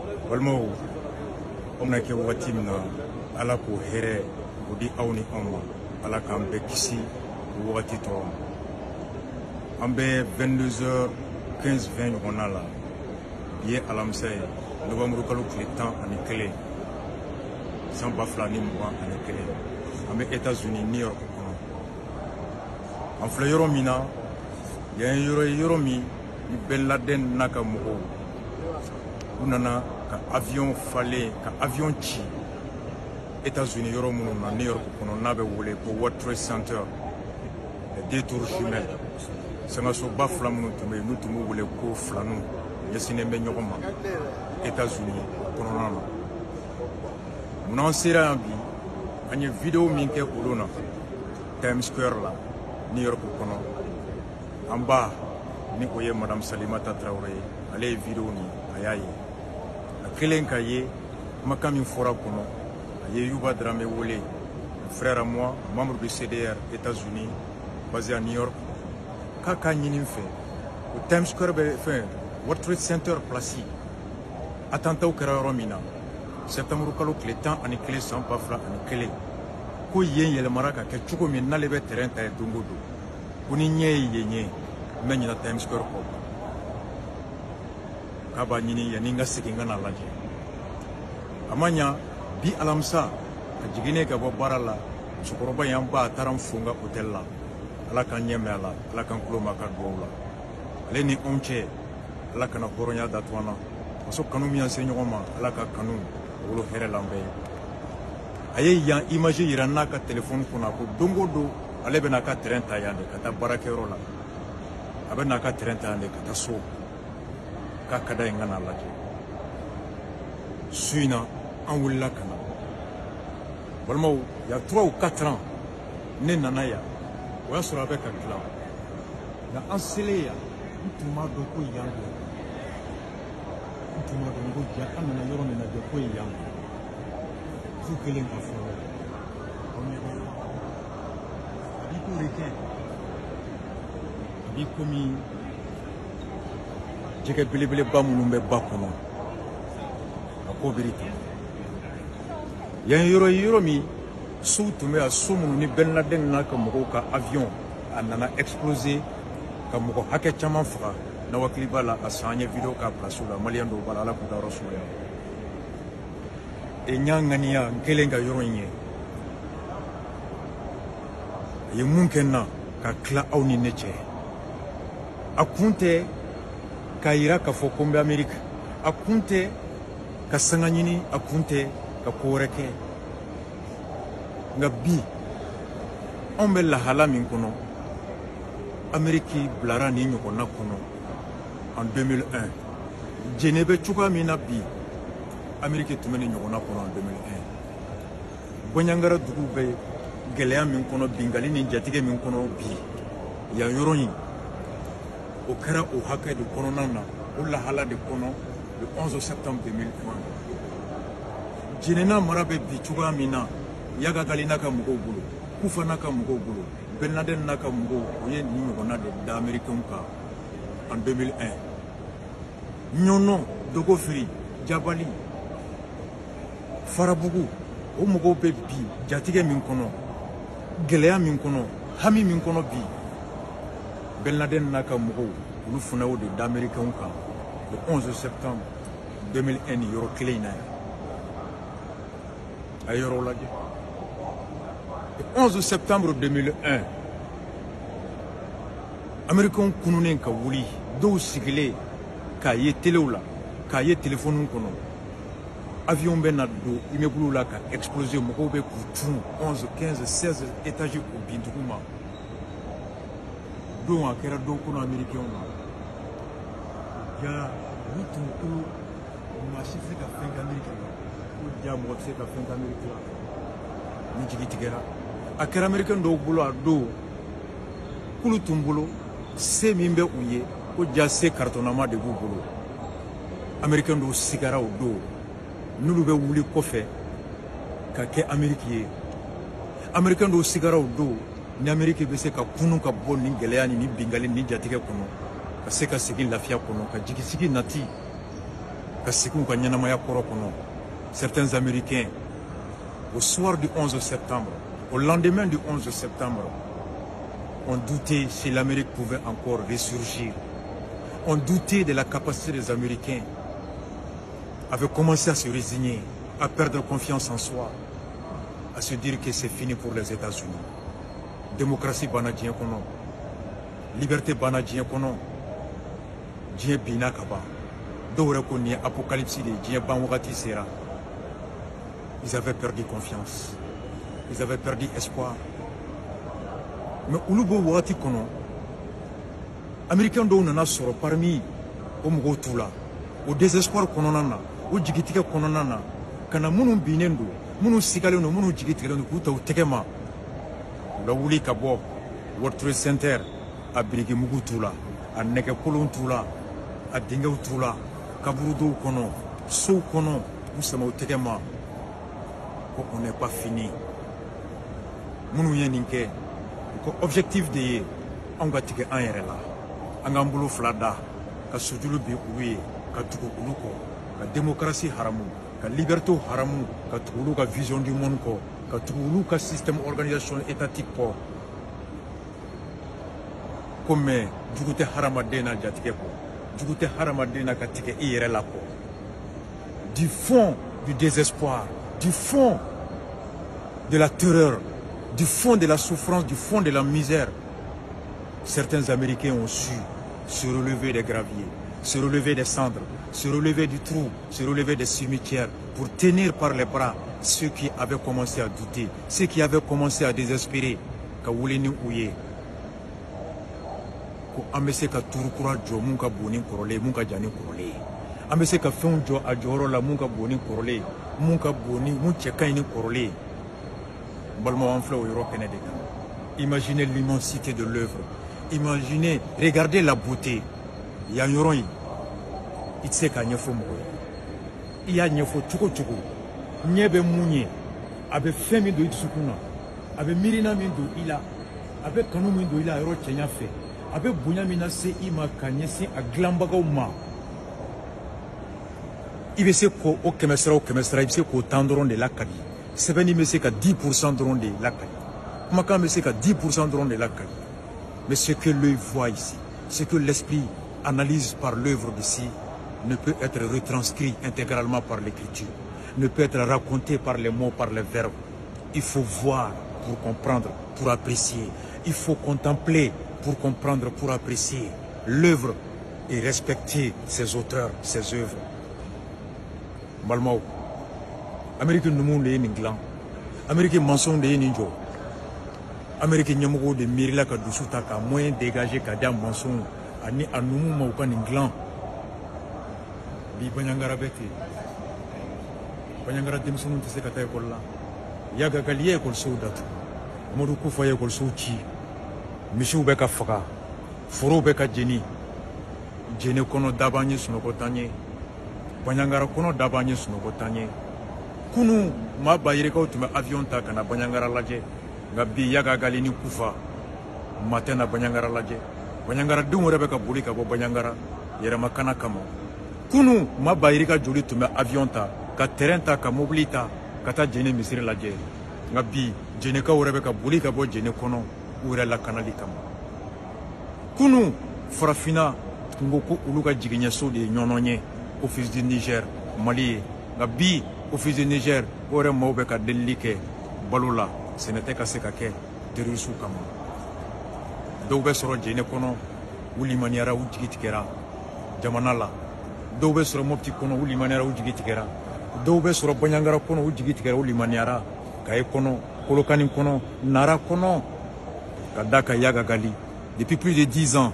Walmo omna ke wati mina ala ko here odi awni amma ala kan be kisi wati to ambe 22h15 on a là ye alamsa novembre kalo kletan ani kele sans baflani mo ani kele ambe États-Unis New York en fleur mina ya yoro mi Ben Laden naka mo unana ka avion fallait ka avion ci États-Unis yoro munu na New York kono nabe wole ko World Trade Center des tours jumelles sanga so ba flamu tumbe nutumu wole ko flanu yesine be nyoma États-Unis kono nana munan sera bi anye vidéo min ke ulona Times Square la New York kono amba ni oye Madame Salimata Traoré ale vidéo ni ayaye kelen kaye makami fora kono aye Yuba Dramé Wole frère à moi membre du CDR États-Unis basé à New York kaka nyini fait au Times Square be fait World Trade Center place attentat au kara romina septembre kalo kletan ani kele sans pas fla ani kele ko yen yele maraka ke chuko min na lebe terrain ta dongodo kuni nye menyina Times Square ko kaba nyini ya ninga sikinga na laje amanya bi alamsa ajigine ka bo barala sukoroba yamba taram funga hotel la ala kan nyeme ala kan kloma ka dola ale ni onche ala kana koronya datwana so kanu mi enseigno ma ala ka kanu wolo here lambe aye ya image irana ka telephone kuna ko dongodo ale bena ka 30 yande kata barakero la abena ka 30 yande kata so kada ingana laje suina en wula kana walmo ya 3 ou 4 ans ne nanaya wa sura be ka kila na ansele ya mutuma do ko yango mutuma do ngo ya kana na yoro na de ko yango su kelen ka fo on est abi ko rete abi komi jike bilibili ba munun bɛ ba kɔnɔ a ko biriki yan yɔrɔ min sow tun bɛ yan so minnu ni Ben Laden n'a ka mɔgɔw ka avion a nana exploser ka mɔgɔ hakɛ caman faga na wakili b'a la a san ye vidéo k'a place la maliyɛn dɔw b'a la ala k'u ka yɔrɔ sumaya e ɲa ŋaniya n kelen ka yɔrɔ in ye a ye mun kɛ n na ka tila aw ni ne cɛ a kun tɛ ka yira ka fɔ ko n bɛ Ameriki a kun tɛ ka sanga ɲini a kun tɛ ka ko wɛrɛ kɛ nka bi anw bɛ lahala min kɔnɔ Ameriki bilara nin ɲɔgɔnna kɔnɔ en 2001 jɛnɛ bɛ cogoya min na bi Ameriki tun bɛ nin ɲɔgɔnna kɔnɔ en 2001 bɔɲangara dugu bɛ gɛlɛya min kɔnɔ bingali ni jatigɛ min kɔnɔ bi yan yɔrɔ in o kɛra o hakɛ de kɔnɔna na o lahala de kɔnɔ le 11 septembre 2001 jenena mara bɛ bi cogoya min na Yagagali n'a ka mɔgɔw bolo Kufa n'a ka mɔgɔw bolo Ben Laden n'a ka mɔgɔw o ye nin ɲɔgɔnna de da Américains kan en 2001 Ɲɔnɔ Dogofiri Jabali Farabugu o mɔgɔw bɛ bi jatigɛ min kɔnɔ gɛlɛya min kɔnɔ hami min kɔnɔ bi Ben Laden n'a ka mɔgɔw olu fana o de da Américains kan le 11 septembre 2001 ni yɔrɔ kelen in na yan a ye yɔrɔw lajɛ le 11 septembre 2001 Américains kununen ka wuli dɔw sigilen k'a ye telew la k'a ye telefoniw kɔnɔ avion bɛ na don immeuble la ka exploser mɔgɔw bɛ k'u tunu 11 15 16 étages k'u bin dugu ma don a kɛra dɔw kɔnɔ Américains na ja olu tun ko maa si tɛ se ka fɛn kɛ Amérique la ko ja mɔgɔ tɛ se ka fɛn kɛ Amérique la ni jigi tigɛra a kɛra Américains dɔw bolo a don k'olu tun bolo se min bɛ u ye ko ja se karitɔnnama de b'u bolo Américains dɔw sigara o don n'olu bɛ wuli kɔfɛ ka kɛ Amérique ye Américains dɔw sigara o don ni Amérique bɛ se ka kunu ka bɔ nin gɛlɛya ni bingali ni jatigɛ kɔnɔ ka se ka segin lafiya kɔnɔ ka jigisigi nati Certains Américains, au soir du 11 septembre, au lendemain du 11 septembre, ont douté si l'Amérique pouvait encore ressurgir. On doutait de la capacité des Américains, avaient commencé à se résigner, à perdre confiance en soi, à se dire que c'est fini pour les États-Unis. Démocratie banadien kono, liberté banadien kono, dien bina kaba, dore koni apocalypse de dien banwati sera. Ils avaient perdu confiance, ils avaient perdu espoir. Mais ulubo wati kono, Américains dont on a soro parmi au Mugotula, au désespoir qu'on en a, au Djigitika qu'on en a, kana munu binendo, munu sigaleno, munu Djigitikano, kuta au Tegema, la Wuli Kabo, World Trade Center, à Brigi Mugutula, à Nekapolon Tula, à Dingao Tula, Kaburudo Kono, So Kono, Oussama au Tegema, on n'est pas fini. Munu Yeninke, objectif de on va tirer un RLA. Angambulu flada, ka sujulu bi uwe, ka tuku uluko, ka démocratie haramu, ka liberté haramu, ka tukulu ka vision du monde ko, ka tukulu ka système organisation étatique ko. Comme jugute haramadena jatike ko, jugute haramadena ka tike irela ko. Du fond du désespoir, du fond de la terreur, du fond de la souffrance, du fond de la misère, certains Américains ont su se relever des graviers, se relever des cendres, se relever du trou, se relever des cimetières pour tenir par les bras ceux qui avaient commencé à douter, ceux qui avaient commencé à désespérer. Kawulini ouye, ko amese ka turukura jo munka boni korole, munka jani korole. Amese ka fon jo ajoro la munka boni korole, munka boni munche kaini korole. Balmo enfle au Europe Canada. Imaginez l'immensité de l'œuvre. Imaginez, regardez la beauté. Il y a un yoron. Il sait qu'il y a un faux. Il y a un faux tchouko tchouko. Nyebe mounye. Avec femme de Itsukuna. Avec Mirina Mindo ila. Avec Kanu Mindo ila Euro Kenya fait. Avec Bunyamina se ima kanyesi a glambaga uma. Il veut se ko au kemesra, il veut se ko tendron de la kadi. C'est venu me c'est qu'à 10% de la kadi. Maka me c'est qu'à 10% de la kadi. Mais ce que l'œil voit ici, ce que l'esprit analyse par l'œuvre d'ici, ne peut être retranscrit intégralement par l'écriture, ne peut être raconté par les mots, par les verbes. Il faut voir pour comprendre, pour apprécier. Il faut contempler pour comprendre, pour apprécier l'œuvre et respecter ses auteurs, ses œuvres. Malmao, Amérique nous monde est England, Amérique mensonge est Ninjo. Amérique nyamugo de mirila ka dusuta ka moyen dégagé ka dia mensonge ani anumu mauka England. Bi banyangara beti. Banyangara demsunu tse ka tay kolla. Yaga galiye kol soudatu. Modu ku faye kol souchi. Mishu be ka faka. Furo be ka jeni. Jene kono dabanye sunoko tanye. Banyangara kono dabanye sunoko tanye. Kunu ma bayire ka utuma avion ta kana banyangara laje. Gabi yaga galini kufa matena banyangara laje banyangara dungu rebeka bulika bo banyangara yera makana kamo kunu mabayirika joli tume avion ta ka terrain ta ka mobilita kata jene misiri laje ngabi jene ka rebeka bulika bo jene kono ure la kanali kamo kunu farafina ngoko uluka jiginya so de nyononye office du Niger Mali ngabi office du Niger ore mawbeka delike balula ce n'était qu'à ce qu'à de Russou Kama. Doube soro jene kono, wuli maniara ujigitikera, jamanala. Doube soro mopti kono, wuli maniara ujigitikera. Doube soro banyangara kono, ujigitikera, wuli maniara. Kaye kono, kolokani kono, nara kono. Kadaka yaga gali. Depuis plus de 10 ans,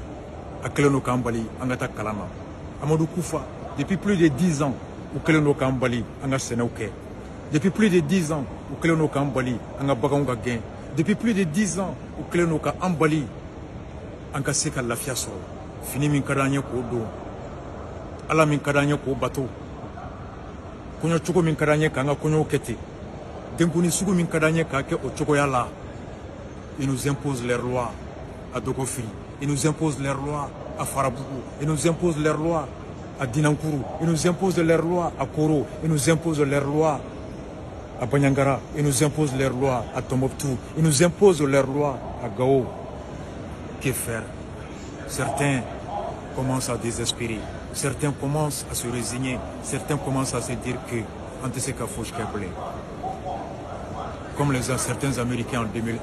à Keleno Kambali, Angata Kalana. Amadou Koufa, depuis plus de 10 ans, au Keleno Kambali, Anga Senauke. Depuis plus de 10 ans, au Keleno Kambali, Anga Bagonga Gain. Depuis plus de 10 ans, au Keleno Kambali, Anga Seka Lafiaso. Fini min kadanya ko do. Ala min kadanya ko bato. Konyo choko min kadanya kanga konyo kete. Denkuni sugu min kadanya kake o choko yala. Ils nous imposent leurs lois à Dogofri. Ils nous imposent leurs lois à Farabougou. Ils nous imposent leurs lois à Dinankuru, ils nous imposent leurs lois à Koro, ils nous imposent leurs lois à Banyangara, ils nous imposent leurs lois à Tombouctou, ils nous imposent leurs lois à Gao. Que faire? Certains commencent à désespérer, certains commencent à se résigner, certains commencent à se dire que Anteseka Fouch Keble. Comme certains Américains en 2001,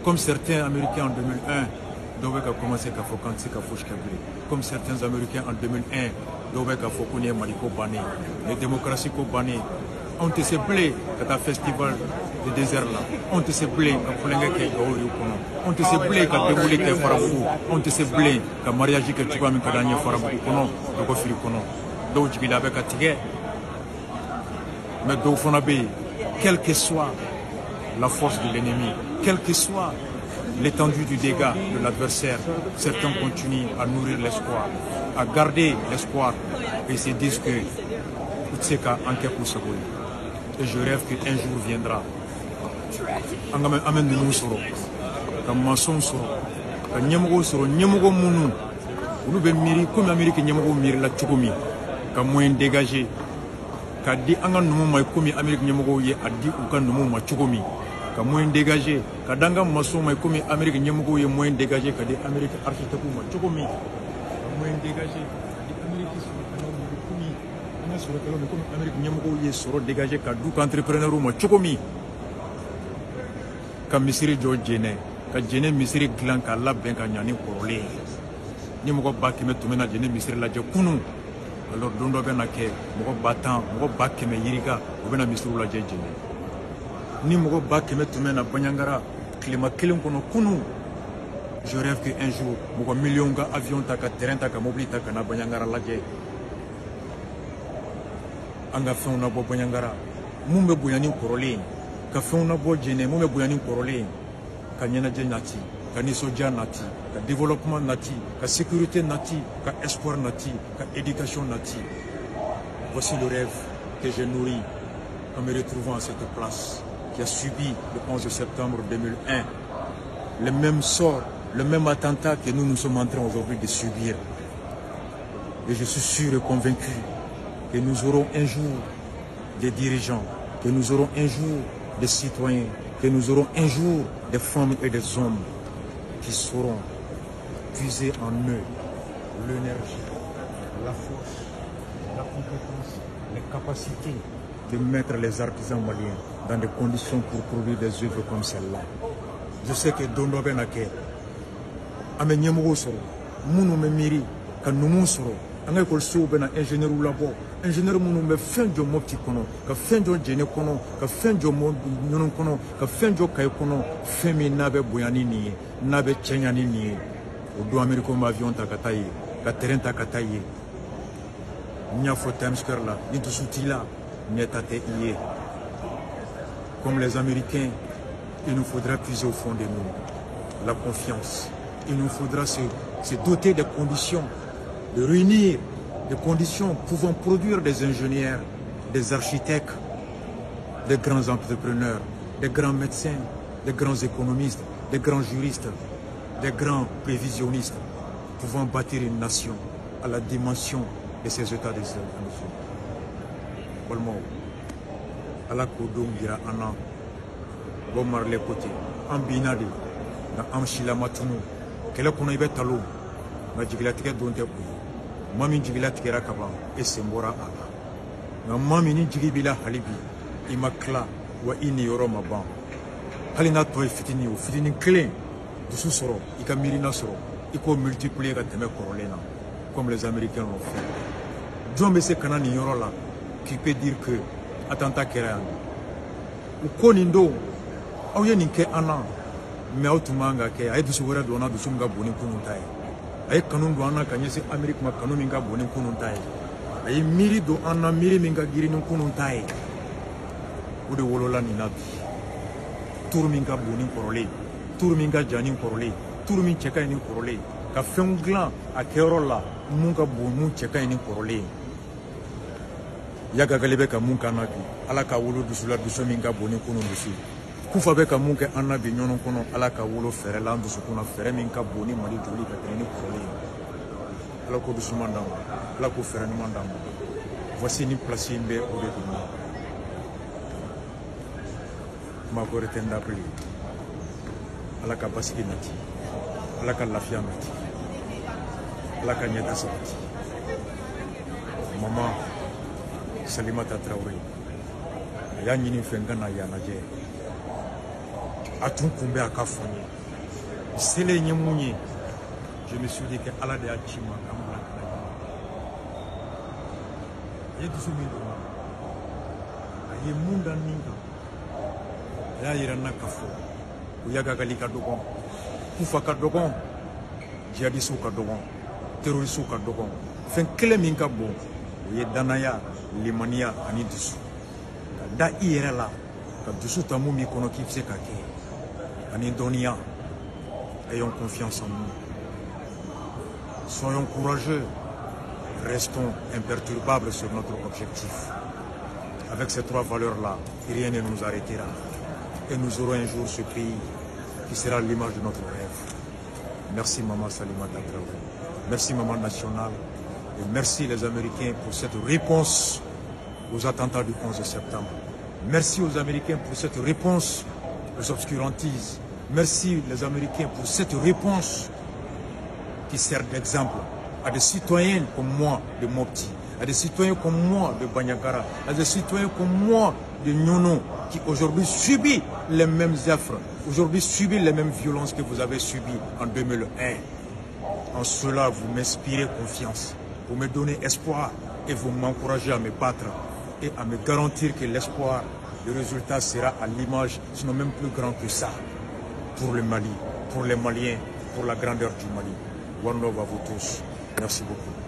comme certains Américains en 2001, comme certains Américains en 2001, les démocraties bannées. On te s'est blé à un festival de désert là. On te s'est blé à on te s'est blé à dérouler que Farabou. On te s'est blé à mariage que tu vas me gagner Farabou. Donc je vais avec Atigé. Mais donc quelle que soit la force de l'ennemi, quelle que soit l'étendue du dégât de l'adversaire, certains continuent à nourrir l'espoir, à garder l'espoir et se disent que Utseka Ankekou Sagoy. Et je rêve qu'un jour viendra. Amen de nous soro, comme maçon soro, comme Nyamogo soro, Nyamogo Mounou, nous devons miri comme l'Amérique Nyamogo miri la Tchogomi, comme moyen dégagé, car dit Angan nous m'a commis Amérique Nyamogo yé a dit ou quand nous m'a Tchogomi. Ka moyen dégagé, ka danga maçon mai comme Amérique Nyamugo est moyen dégagé, ka des Amérique architecte ma chokomi, moyen dégagé, ka des Amérique sur le comme Amérique Nyamugo est sur dégagé, ka du entrepreneur ma chokomi, ka misiri jo jene, ka jene misiri glan ka la ben ka nyani korole, ni moko ba ki me tumena jene misiri la je kunu, alors dondo ben na ke moko batan, moko ba ki me yirika, obena misiri la je jene. Ni mogo ba keme tumen na Banyangara klima kelen kono kunu. Je rêve qu'un jour mogo million ga avion ta ka terrain ta ka mobile ta ka na Banyangara laje anga fe na bo Banyangara mumbe buyani korole ka fe na bo jene mumbe buyani korole ka nyana je nati ka ni soja nati ka développement nati ka sécurité nati ka espoir nati ka éducation nati. Voici le rêve que j'ai nourri en me retrouvant à cette place qui a subi le 11 septembre 2001 le même sort, le même attentat que nous sommes en train aujourd'hui de subir. Et je suis sûr et convaincu que nous aurons un jour des dirigeants, que nous aurons un jour des citoyens, que nous aurons un jour des femmes et des hommes qui sauront puiser en eux l'énergie, la force, la compétence, les capacités de mettre les artisans maliens dans des conditions pour produire des œuvres comme celle-là. Je sais que Dondo Benake, Ame Nyamogo Soro, Mounou Memiri, Kanounou Soro, Anga Kol So Bena, ingénieur ou labo, ingénieur Mounou me fin de Mopti Kono, ka fin de Djene Kono, ka fin de Monon Kono, ka fin de Kayo Kono, Femi Nabe Bouyani Niye, Nabe Tchenyani Niye, au do Américo Mavion Takataye, ka terrain Takataye, Nyafo Times Square là, Nitusuti là, Nyetate Iye. Comme les Américains, il nous faudra puiser au fond de nous la confiance. Il nous faudra se doter des conditions, de réunir des conditions pouvant produire des ingénieurs, des architectes, des grands entrepreneurs, des grands médecins, des grands économistes, des grands juristes, des grands prévisionnistes, pouvant bâtir une nation à la dimension de ces états des nations. ala ko don gira ana bo marle côté an binade na am shila matunu kele kono ibe talo na jigilatige don te ko mami jigilatige rakaba e sembora ala na mami ni jigibila halibi imakla wa ini yoro maban halina to fitini o fitini clé de ce soro ikamirina soro iko multiplier ka teme korolena comme les Américains l'ont fait. John Besse Kanani yoro la qui peut dire que attentat kera u konindo aw ye nin kɛ ana mais aw tun man ka kɛ a ye dusu wɛrɛ don an na dusu min ka bon ni kunun ta ye a ye kanu don an na ka ɲɛsin Amérique ma kanu min ka bon ni kunun ta ye a ye miiri don an na miiri min ka girin ni kunun ta ye o de wolola nin na bi turu min ka bon ni kɔrɔlen turu min ka jan ni kɔrɔlen turu min cɛ ka ɲi ni kɔrɔlen ka fɛnw dilan a kɛyɔrɔ la mun ka bon mun cɛ ka ɲi ni kɔrɔlen Yagagale bɛ ka mun k'an na bi ala ka wolo dusu la dusu min ka bon ni kunun dusu kufa bɛ ka mun kɛ an na bi ɲɔgɔn kɔnɔ ala ka wolo fɛrɛ la an dusukun na fɛrɛ min ka bon ni Mali joli ka tɛmɛ ni kɔrɔlen ala ko dusuman d'an ma, ala ko fɛrɛ ɲuman d'an ma. Voici ni place in bɛ o de don ma. Kuma ko tɛ n da bilen. Ala ka basigi nati, ala ka lafiya nati, ala ka ɲɛta sabati. Mama Salimata Traoré a y'a ɲini fɛ n ka na yan lajɛ. A tun kun bɛ a ka fɔ n ye. Selen ye mun ye, je me suis dit que ala de y'a ci ma ka n bila ka na yan. A ye dusu min don a ye mun da nin kan, a y'a yira n na ka fɔ o yagagali ka dɔgɔn, kufa ka dɔgɔn, jihadisiw ka dɔgɔn, terrorisiw ka dɔgɔn. Fɛn kelen min ka bon o ye danaya, limaniya ani dusu. Ka da i yɛrɛ la, ka dusu ta mun b'i kɔnɔ k'i bɛ se ka kɛ, ani dɔnniya. Ayons confiance en nous. Soyons courageux. Restons imperturbables sur notre objectif. Avec ces trois valeurs-là, rien ne nous arrêtera. Et nous aurons un jour ce pays qui sera l'image de notre rêve. Merci Maman Salimata Traoré. Merci Maman Nationale. Et merci les Américains pour cette réponse aux attentats du 11 septembre. Merci aux Américains pour cette réponse aux obscurantismes. Merci les Américains pour cette réponse qui sert d'exemple à des citoyens comme moi de Mopti, à des citoyens comme moi de Banyagara, à des citoyens comme moi de Nyono qui aujourd'hui subissent les mêmes affres, aujourd'hui subissent les mêmes violences que vous avez subies en 2001. En cela, vous m'inspirez confiance, vous me donnez espoir et vous m'encouragez à me battre et à me garantir que l'espoir, le résultat sera à l'image, sinon même plus grand que ça. Pour le Mali, pour les Maliens, pour la grandeur du Mali. One love à vous tous. Merci beaucoup.